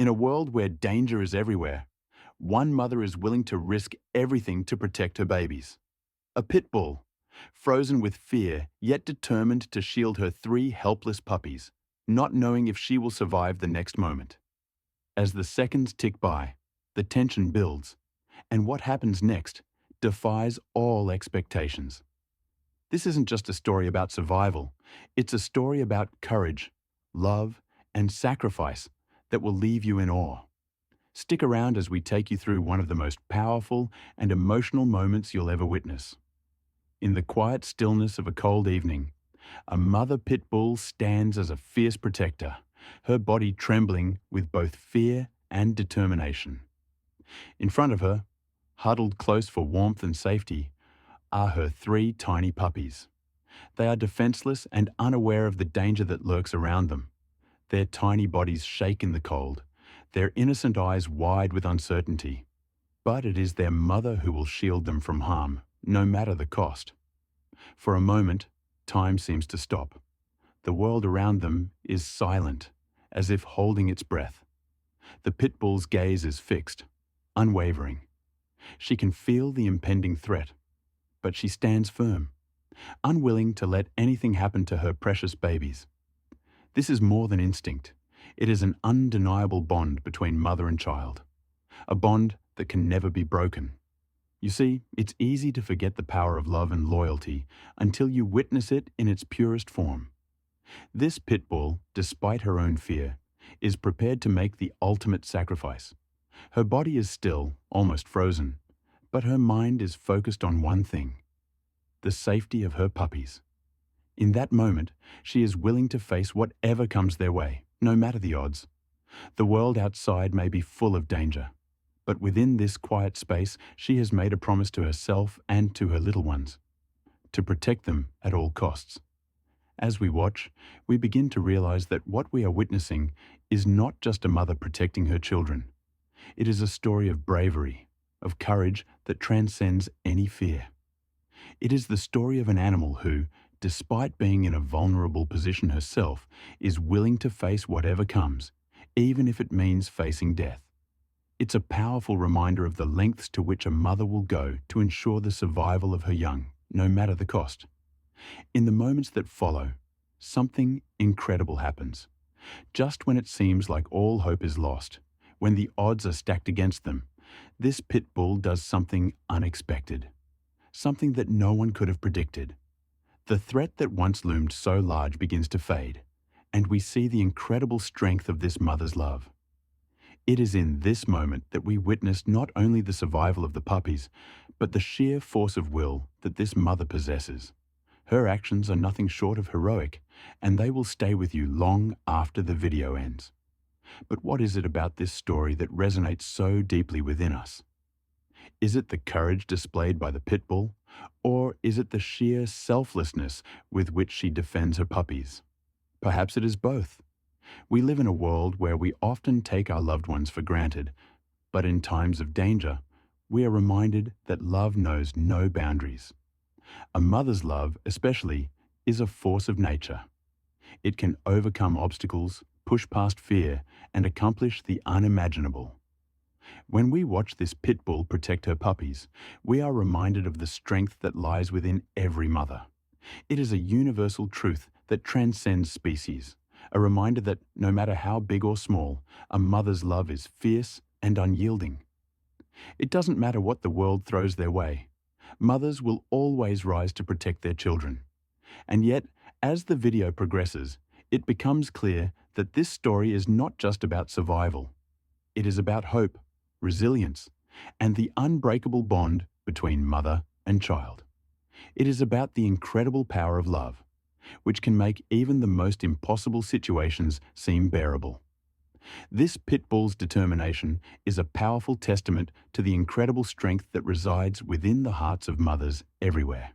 In a world where danger is everywhere, one mother is willing to risk everything to protect her babies. A pit bull, frozen with fear, yet determined to shield her three helpless puppies, not knowing if she will survive the next moment. As the seconds tick by, the tension builds, and what happens next defies all expectations. This isn't just a story about survival, it's a story about courage, love, and sacrifice that will leave you in awe. Stick around as we take you through one of the most powerful and emotional moments you'll ever witness. In the quiet stillness of a cold evening, a mother pit bull stands as a fierce protector, her body trembling with both fear and determination. In front of her, huddled close for warmth and safety, are her three tiny puppies. They are defenseless and unaware of the danger that lurks around them. Their tiny bodies shake in the cold, their innocent eyes wide with uncertainty. But it is their mother who will shield them from harm, no matter the cost. For a moment, time seems to stop. The world around them is silent, as if holding its breath. The pit bull's gaze is fixed, unwavering. She can feel the impending threat, but she stands firm, unwilling to let anything happen to her precious babies. This is more than instinct. It is an undeniable bond between mother and child, a bond that can never be broken. You see, it's easy to forget the power of love and loyalty until you witness it in its purest form. This pit bull, despite her own fear, is prepared to make the ultimate sacrifice. Her body is still, almost frozen, but her mind is focused on one thing: the safety of her puppies. In that moment, she is willing to face whatever comes their way, no matter the odds. The world outside may be full of danger, but within this quiet space, she has made a promise to herself and to her little ones, to protect them at all costs. As we watch, we begin to realize that what we are witnessing is not just a mother protecting her children. It is a story of bravery, of courage that transcends any fear. It is the story of an animal who, despite being in a vulnerable position herself, is willing to face whatever comes, even if it means facing death. It's a powerful reminder of the lengths to which a mother will go to ensure the survival of her young, no matter the cost. In the moments that follow, something incredible happens. Just when it seems like all hope is lost, when the odds are stacked against them, this pit bull does something unexpected, something that no one could have predicted. The threat that once loomed so large begins to fade, and we see the incredible strength of this mother's love. It is in this moment that we witness not only the survival of the puppies, but the sheer force of will that this mother possesses. Her actions are nothing short of heroic, and they will stay with you long after the video ends. But what is it about this story that resonates so deeply within us? Is it the courage displayed by the pit bull, or is it the sheer selflessness with which she defends her puppies? Perhaps it is both. We live in a world where we often take our loved ones for granted, but in times of danger, we are reminded that love knows no boundaries. A mother's love, especially, is a force of nature. It can overcome obstacles, push past fear, and accomplish the unimaginable. When we watch this pit bull protect her puppies, we are reminded of the strength that lies within every mother. It is a universal truth that transcends species, a reminder that no matter how big or small, a mother's love is fierce and unyielding. It doesn't matter what the world throws their way. Mothers will always rise to protect their children. And yet, as the video progresses, it becomes clear that this story is not just about survival. It is about hope, resilience, and the unbreakable bond between mother and child. It is about the incredible power of love, which can make even the most impossible situations seem bearable. This pit bull's determination is a powerful testament to the incredible strength that resides within the hearts of mothers everywhere.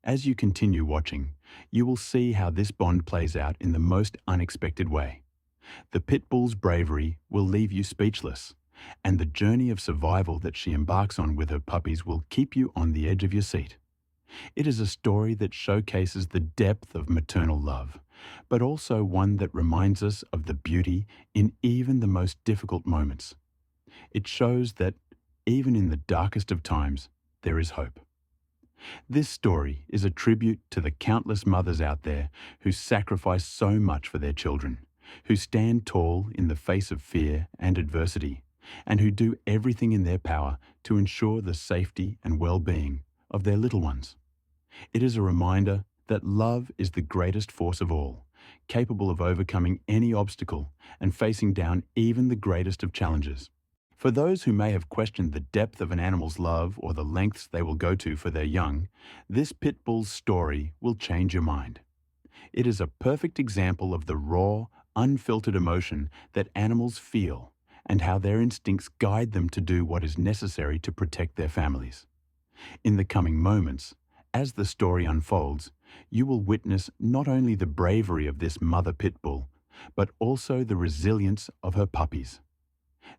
As you continue watching, you will see how this bond plays out in the most unexpected way. The pit bull's bravery will leave you speechless, and the journey of survival that she embarks on with her puppies will keep you on the edge of your seat. It is a story that showcases the depth of maternal love, but also one that reminds us of the beauty in even the most difficult moments. It shows that even in the darkest of times, there is hope. This story is a tribute to the countless mothers out there who sacrifice so much for their children, who stand tall in the face of fear and adversity, and who do everything in their power to ensure the safety and well-being of their little ones. It is a reminder that love is the greatest force of all, capable of overcoming any obstacle and facing down even the greatest of challenges. For those who may have questioned the depth of an animal's love or the lengths they will go to for their young, this pit bull's story will change your mind. It is a perfect example of the raw, unfiltered emotion that animals feel and how their instincts guide them to do what is necessary to protect their families. In the coming moments, as the story unfolds, you will witness not only the bravery of this mother pit bull, but also the resilience of her puppies.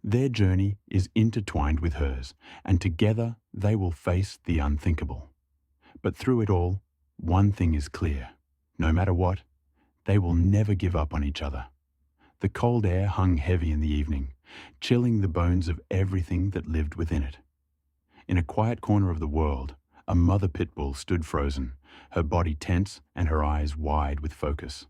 Their journey is intertwined with hers, and together they will face the unthinkable. But through it all, one thing is clear. No matter what, they will never give up on each other. The cold air hung heavy in the evening, chilling the bones of everything that lived within it. In a quiet corner of the world, a mother pit bull stood frozen, her body tense and her eyes wide with focus.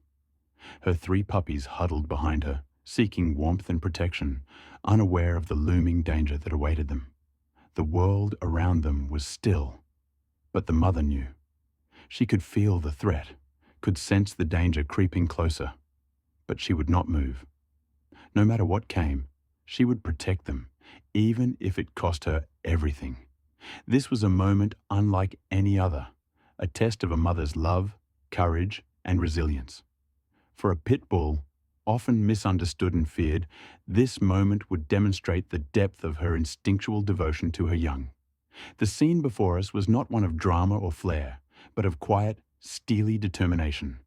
Her 3 puppies huddled behind her, seeking warmth and protection, unaware of the looming danger that awaited them. The world around them was still, but the mother knew. She could feel the threat, could sense the danger creeping closer, but she would not move. No matter what came, she would protect them, even if it cost her everything. This was a moment unlike any other, a test of a mother's love, courage, and resilience. For a pit bull, often misunderstood and feared, this moment would demonstrate the depth of her instinctual devotion to her young. The scene before us was not one of drama or flair, but of quiet, steely determination.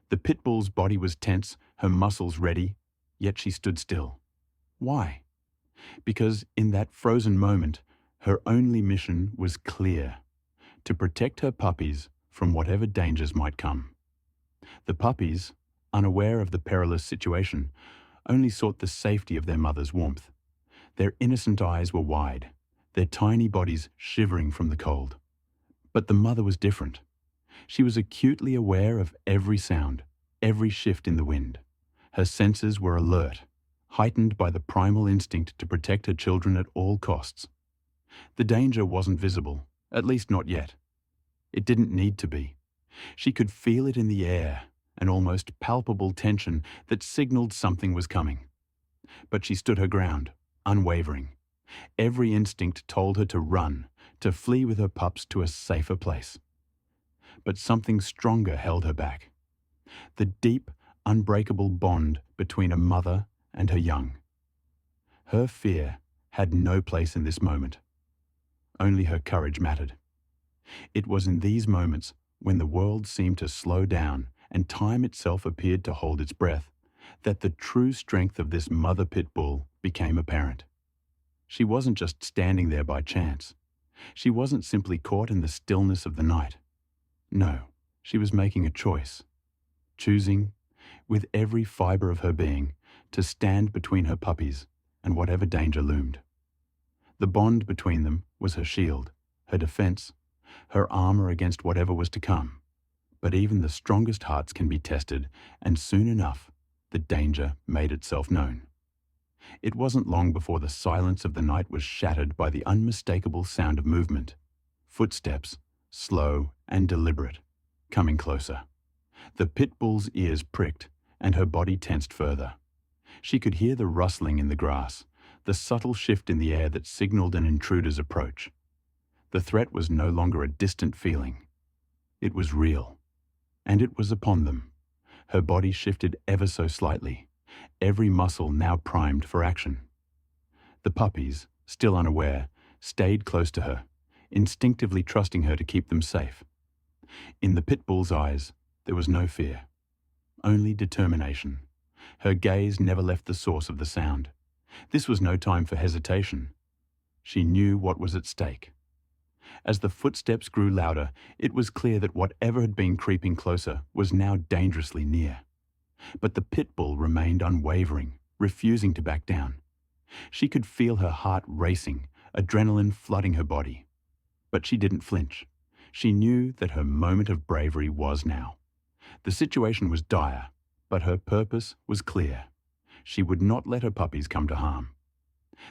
The pit bull's body was tense, her muscles ready, yet she stood still. Why? Because in that frozen moment, her only mission was clear: to protect her puppies from whatever dangers might come. The puppies, unaware of the perilous situation, only sought the safety of their mother's warmth. Their innocent eyes were wide, their tiny bodies shivering from the cold. But the mother was different. She was acutely aware of every sound, every shift in the wind. Her senses were alert, heightened by the primal instinct to protect her children at all costs. The danger wasn't visible, at least not yet. It didn't need to be. She could feel it in the air, an almost palpable tension that signaled something was coming. But she stood her ground, unwavering. Every instinct told her to run, to flee with her pups to a safer place. But something stronger held her back. The deep, unbreakable bond between a mother and her young. Her fear had no place in this moment. Only her courage mattered. It was in these moments, when the world seemed to slow down and time itself appeared to hold its breath, that the true strength of this mother pit bull became apparent. She wasn't just standing there by chance. She wasn't simply caught in the stillness of the night. No, she was making a choice, choosing, with every fiber of her being, to stand between her puppies and whatever danger loomed. The bond between them was her shield, her defense, her armor against whatever was to come. But even the strongest hearts can be tested, and soon enough, the danger made itself known. It wasn't long before the silence of the night was shattered by the unmistakable sound of movement. Footsteps, slow and deliberate, coming closer. The pit bull's ears pricked, and her body tensed further. She could hear the rustling in the grass, the subtle shift in the air that signaled an intruder's approach. The threat was no longer a distant feeling. It was real. And it was upon them. Her body shifted ever so slightly, every muscle now primed for action. The puppies, still unaware, stayed close to her, instinctively trusting her to keep them safe. In the pit bull's eyes, there was no fear, only determination. Her gaze never left the source of the sound. This was no time for hesitation. She knew what was at stake. As the footsteps grew louder, it was clear that whatever had been creeping closer was now dangerously near. But the pit bull remained unwavering, refusing to back down. She could feel her heart racing, adrenaline flooding her body. But she didn't flinch. She knew that her moment of bravery was now. The situation was dire, but her purpose was clear. She would not let her puppies come to harm.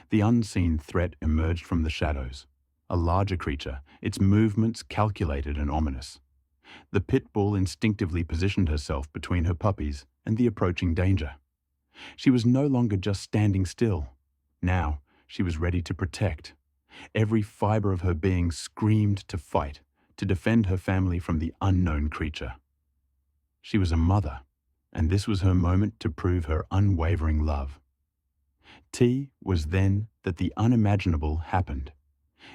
The unseen threat emerged from the shadows. A larger creature, its movements calculated and ominous. The pit bull instinctively positioned herself between her puppies and the approaching danger. She was no longer just standing still. Now, she was ready to protect. Every fiber of her being screamed to fight, to defend her family from the unknown creature. She was a mother, and this was her moment to prove her unwavering love. T was then that the unimaginable happened.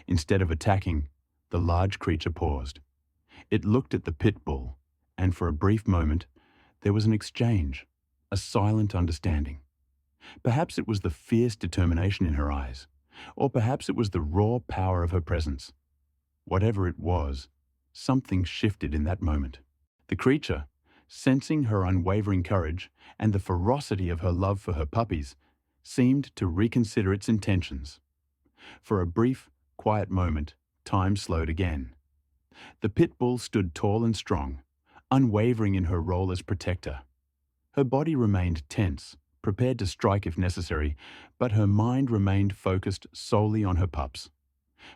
Instead of attacking, the large creature paused. It looked at the pit bull, and for a brief moment, there was an exchange, a silent understanding. Perhaps it was the fierce determination in her eyes, or perhaps it was the raw power of her presence. Whatever it was, something shifted in that moment. The creature, sensing her unwavering courage and the ferocity of her love for her puppies, seemed to reconsider its intentions. For a brief, quiet moment, time slowed again. The pit bull stood tall and strong, unwavering in her role as protector. Her body remained tense, prepared to strike if necessary, but her mind remained focused solely on her pups.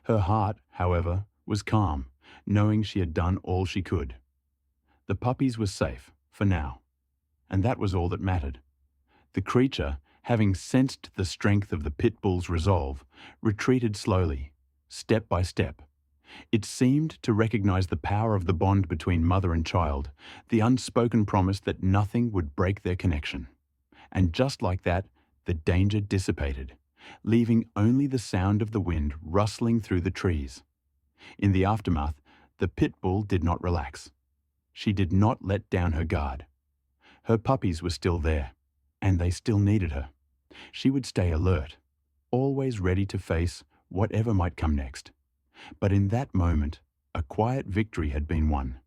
Her heart, however, was calm, knowing she had done all she could. The puppies were safe, for now, and that was all that mattered. The creature, having sensed the strength of the pit bull's resolve, retreated slowly, step by step. It seemed to recognize the power of the bond between mother and child, the unspoken promise that nothing would break their connection. And just like that, the danger dissipated, leaving only the sound of the wind rustling through the trees. In the aftermath, the pit bull did not relax. She did not let down her guard. Her puppies were still there, and they still needed her. She would stay alert, always ready to face whatever might come next. But in that moment, a quiet victory had been won.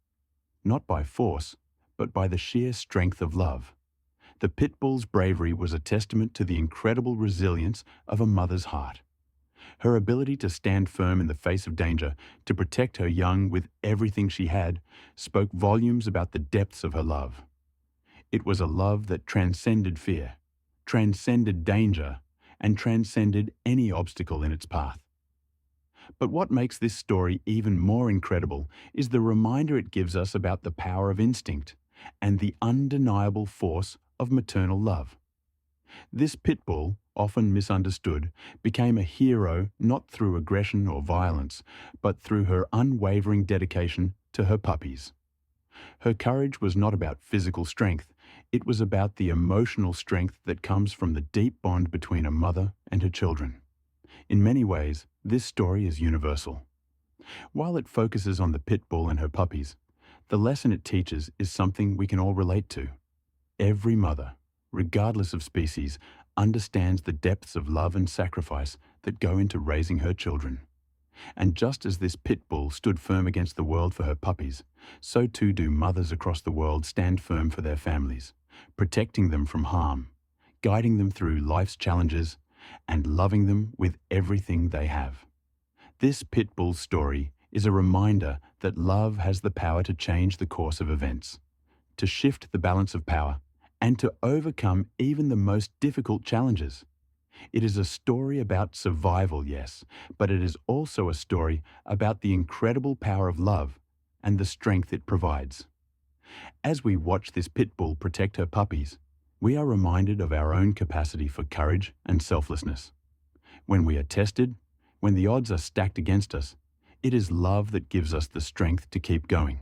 Not by force, but by the sheer strength of love. The pit bull's bravery was a testament to the incredible resilience of a mother's heart. Her ability to stand firm in the face of danger, to protect her young with everything she had, spoke volumes about the depths of her love. It was a love that transcended fear, transcended danger, and transcended any obstacle in its path. But what makes this story even more incredible is the reminder it gives us about the power of instinct and the undeniable force of maternal love. This pit bull, often misunderstood, became a hero not through aggression or violence, but through her unwavering dedication to her puppies. Her courage was not about physical strength, it was about the emotional strength that comes from the deep bond between a mother and her children. In many ways, this story is universal. While it focuses on the pit bull and her puppies, the lesson it teaches is something we can all relate to. Every mother, regardless of species, understands the depths of love and sacrifice that go into raising her children. And just as this pit bull stood firm against the world for her puppies, so too do mothers across the world stand firm for their families, protecting them from harm, guiding them through life's challenges, and loving them with everything they have. This pit bull story is a reminder that love has the power to change the course of events, to shift the balance of power, and to overcome even the most difficult challenges. It is a story about survival, yes, but it is also a story about the incredible power of love and the strength it provides. As we watch this pit bull protect her puppies, we are reminded of our own capacity for courage and selflessness. When we are tested, when the odds are stacked against us, it is love that gives us the strength to keep going.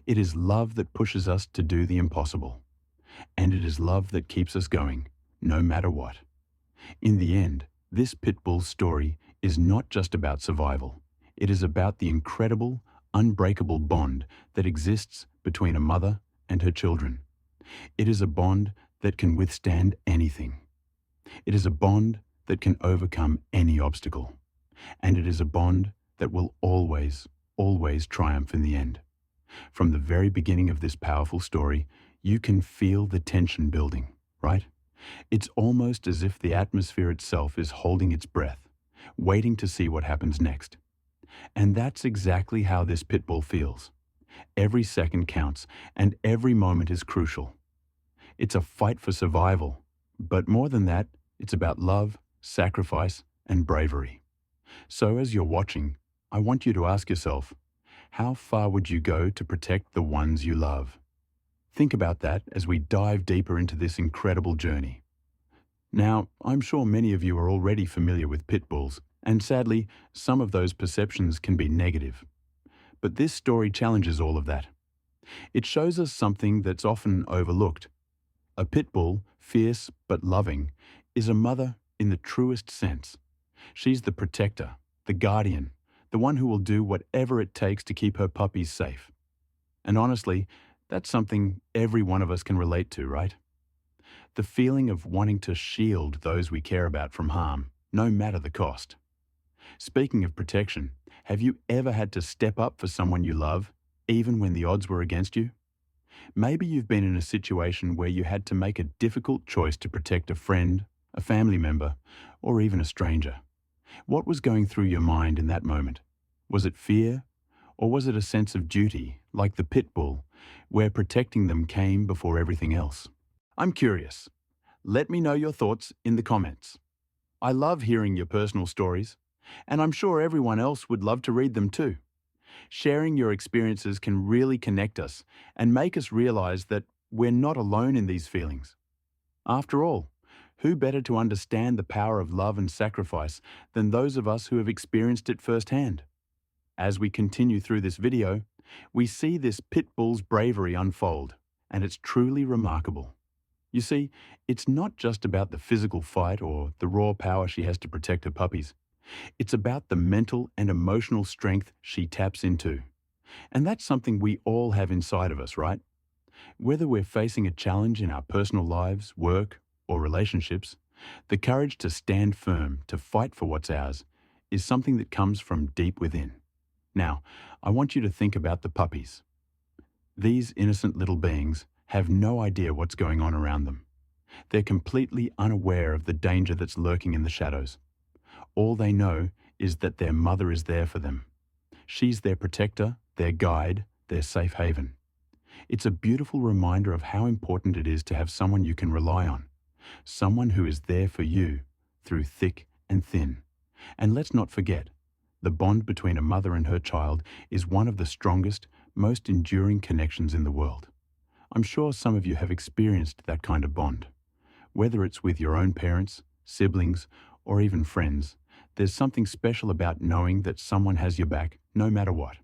It is love that pushes us to do the impossible. And it is love that keeps us going, no matter what. In the end, this pit bull story is not just about survival. It is about the incredible, unbreakable bond that exists between a mother and her children. It is a bond that can withstand anything. It is a bond that can overcome any obstacle. And it is a bond that will always, always triumph in the end. From the very beginning of this powerful story, you can feel the tension building, right? It's almost as if the atmosphere itself is holding its breath, waiting to see what happens next. And that's exactly how this pit bull feels. Every second counts, and every moment is crucial. It's a fight for survival, but more than that, it's about love, sacrifice, and bravery. So as you're watching, I want you to ask yourself, how far would you go to protect the ones you love? Think about that as we dive deeper into this incredible journey. Now, I'm sure many of you are already familiar with pit bulls, and sadly, some of those perceptions can be negative. But this story challenges all of that. It shows us something that's often overlooked. A pit bull, fierce but loving, is a mother in the truest sense. She's the protector, the guardian, the one who will do whatever it takes to keep her puppies safe. And honestly, that's something every one of us can relate to, right? The feeling of wanting to shield those we care about from harm, no matter the cost. Speaking of protection, have you ever had to step up for someone you love, even when the odds were against you? Maybe you've been in a situation where you had to make a difficult choice to protect a friend, a family member, or even a stranger. What was going through your mind in that moment? Was it fear, or was it a sense of duty, like the pit bull, where protecting them came before everything else? I'm curious. Let me know your thoughts in the comments. I love hearing your personal stories, and I'm sure everyone else would love to read them too. Sharing your experiences can really connect us and make us realize that we're not alone in these feelings. After all, who better to understand the power of love and sacrifice than those of us who have experienced it firsthand? As we continue through this video, we see this pit bull's bravery unfold, and it's truly remarkable. You see, it's not just about the physical fight or the raw power she has to protect her puppies. It's about the mental and emotional strength she taps into. And that's something we all have inside of us, right? Whether we're facing a challenge in our personal lives, work, or relationships, the courage to stand firm, to fight for what's ours, is something that comes from deep within. Now, I want you to think about the puppies. These innocent little beings have no idea what's going on around them. They're completely unaware of the danger that's lurking in the shadows. All they know is that their mother is there for them. She's their protector, their guide, their safe haven. It's a beautiful reminder of how important it is to have someone you can rely on, someone who is there for you through thick and thin. And let's not forget, the bond between a mother and her child is one of the strongest, most enduring connections in the world. I'm sure some of you have experienced that kind of bond. Whether it's with your own parents, siblings, or even friends, there's something special about knowing that someone has your back no matter what.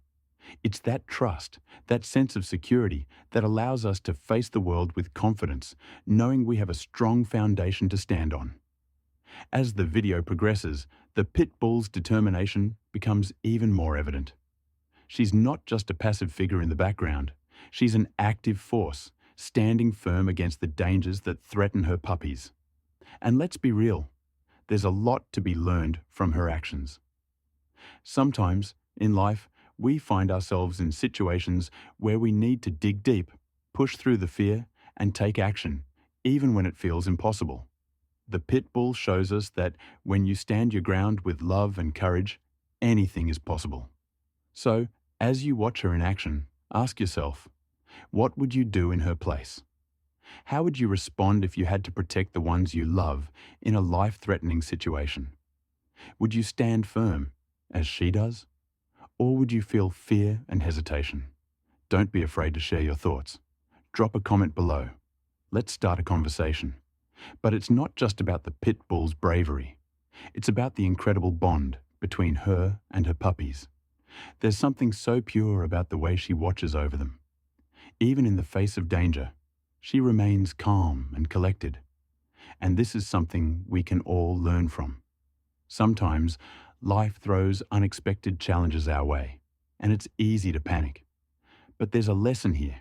It's that trust, that sense of security that allows us to face the world with confidence, knowing we have a strong foundation to stand on. As the video progresses, the pit bull's determination becomes even more evident. She's not just a passive figure in the background. She's an active force, standing firm against the dangers that threaten her puppies. And let's be real, there's a lot to be learned from her actions. Sometimes, in life, we find ourselves in situations where we need to dig deep, push through the fear, and take action, even when it feels impossible. The pit bull shows us that when you stand your ground with love and courage, anything is possible. So, as you watch her in action, ask yourself, what would you do in her place? How would you respond if you had to protect the ones you love in a life-threatening situation? Would you stand firm, as she does? Or would you feel fear and hesitation? Don't be afraid to share your thoughts. Drop a comment below. Let's start a conversation. But it's not just about the pit bull's bravery. It's about the incredible bond between her and her puppies. There's something so pure about the way she watches over them. Even in the face of danger, she remains calm and collected. And this is something we can all learn from. Sometimes, life throws unexpected challenges our way, and it's easy to panic. But there's a lesson here.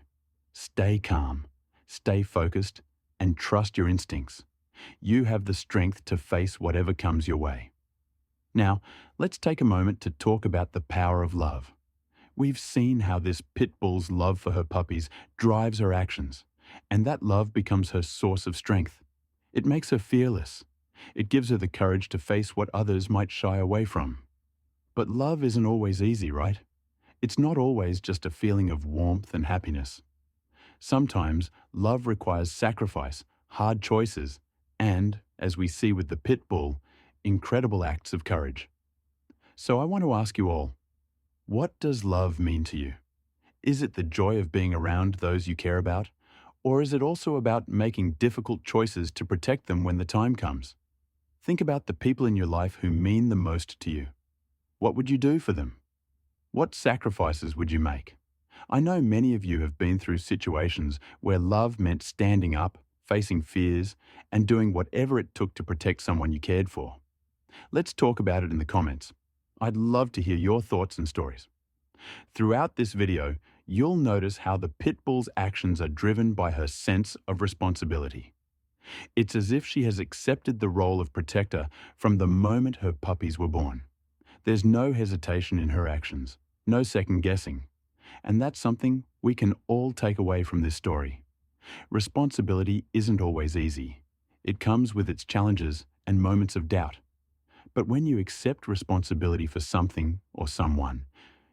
Stay calm, stay focused, and trust your instincts. You have the strength to face whatever comes your way. Now, let's take a moment to talk about the power of love. We've seen how this pit bull's love for her puppies drives her actions, and that love becomes her source of strength. It makes her fearless. It gives her the courage to face what others might shy away from. But love isn't always easy, right? It's not always just a feeling of warmth and happiness. Sometimes love requires sacrifice, hard choices, and, as we see with the pit bull, incredible acts of courage. So I want to ask you all, what does love mean to you? Is it the joy of being around those you care about? Or is it also about making difficult choices to protect them when the time comes? Think about the people in your life who mean the most to you. What would you do for them? What sacrifices would you make? I know many of you have been through situations where love meant standing up, facing fears, and doing whatever it took to protect someone you cared for. Let's talk about it in the comments. I'd love to hear your thoughts and stories. Throughout this video, you'll notice how the pit bull's actions are driven by her sense of responsibility. It's as if she has accepted the role of protector from the moment her puppies were born. There's no hesitation in her actions, no second guessing. And that's something we can all take away from this story. Responsibility isn't always easy. It comes with its challenges and moments of doubt. But when you accept responsibility for something or someone,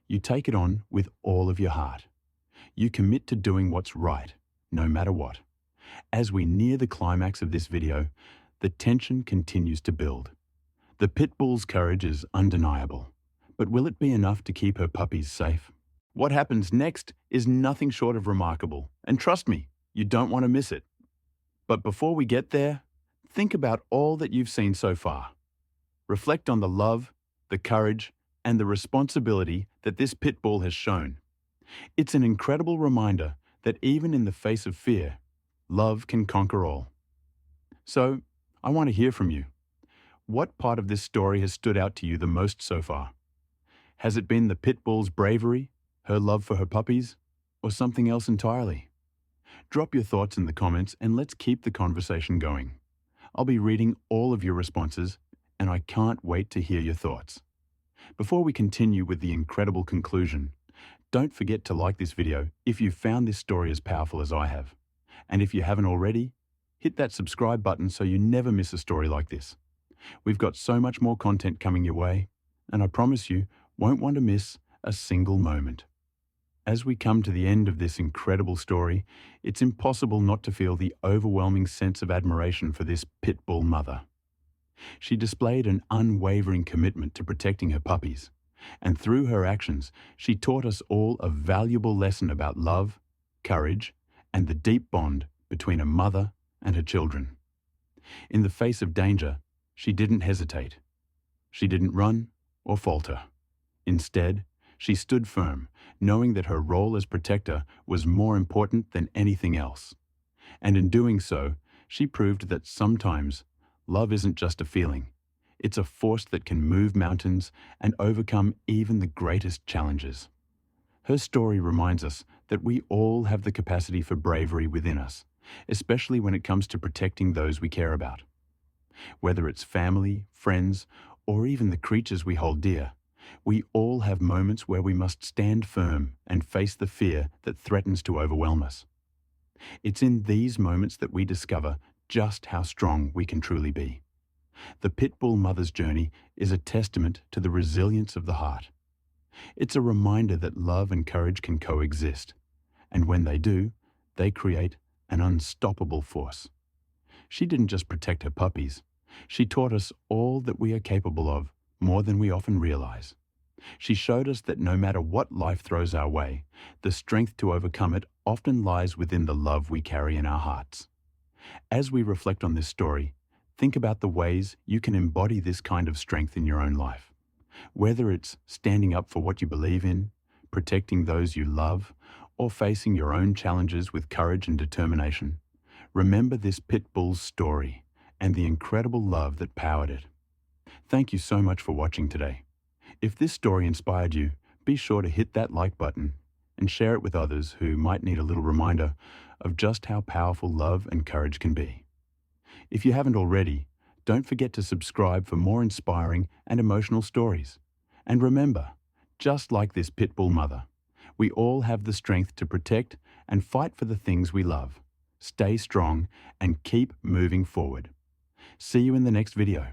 you take it on with all of your heart. You commit to doing what's right, no matter what. As we near the climax of this video, the tension continues to build. The pit bull's courage is undeniable. But will it be enough to keep her puppies safe? What happens next is nothing short of remarkable, and trust me, you don't want to miss it. But before we get there, think about all that you've seen so far. Reflect on the love, the courage, and the responsibility that this pit bull has shown. It's an incredible reminder that even in the face of fear, love can conquer all. So, I want to hear from you. What part of this story has stood out to you the most so far? Has it been the pit bull's bravery, her love for her puppies, or something else entirely? Drop your thoughts in the comments and let's keep the conversation going. I'll be reading all of your responses, and I can't wait to hear your thoughts. Before we continue with the incredible conclusion, don't forget to like this video if you found this story as powerful as I have. And if you haven't already, hit that subscribe button so you never miss a story like this. We've got so much more content coming your way, and I promise you won't want to miss a single moment. As we come to the end of this incredible story, it's impossible not to feel the overwhelming sense of admiration for this pit bull mother. She displayed an unwavering commitment to protecting her puppies, and through her actions, she taught us all a valuable lesson about love, courage, and the deep bond between a mother and her children. In the face of danger, she didn't hesitate. She didn't run or falter. Instead, she stood firm, knowing that her role as protector was more important than anything else. And in doing so, she proved that sometimes love isn't just a feeling. It's a force that can move mountains and overcome even the greatest challenges. Her story reminds us that we all have the capacity for bravery within us, especially when it comes to protecting those we care about. Whether it's family, friends, or even the creatures we hold dear, we all have moments where we must stand firm and face the fear that threatens to overwhelm us. It's in these moments that we discover just how strong we can truly be. The pit bull mother's journey is a testament to the resilience of the heart. It's a reminder that love and courage can coexist, and when they do, they create an unstoppable force. She didn't just protect her puppies. She taught us all that we are capable of, more than we often realize. She showed us that no matter what life throws our way, the strength to overcome it often lies within the love we carry in our hearts. As we reflect on this story, think about the ways you can embody this kind of strength in your own life. Whether it's standing up for what you believe in, protecting those you love, or facing your own challenges with courage and determination, remember this pit bull's story and the incredible love that powered it. Thank you so much for watching today. If this story inspired you, be sure to hit that like button and share it with others who might need a little reminder of just how powerful love and courage can be. If you haven't already, Don't forget to subscribe for more inspiring and emotional stories. And remember, just like this pit bull mother, we all have the strength to protect and fight for the things we love. Stay strong and keep moving forward. See you in the next video.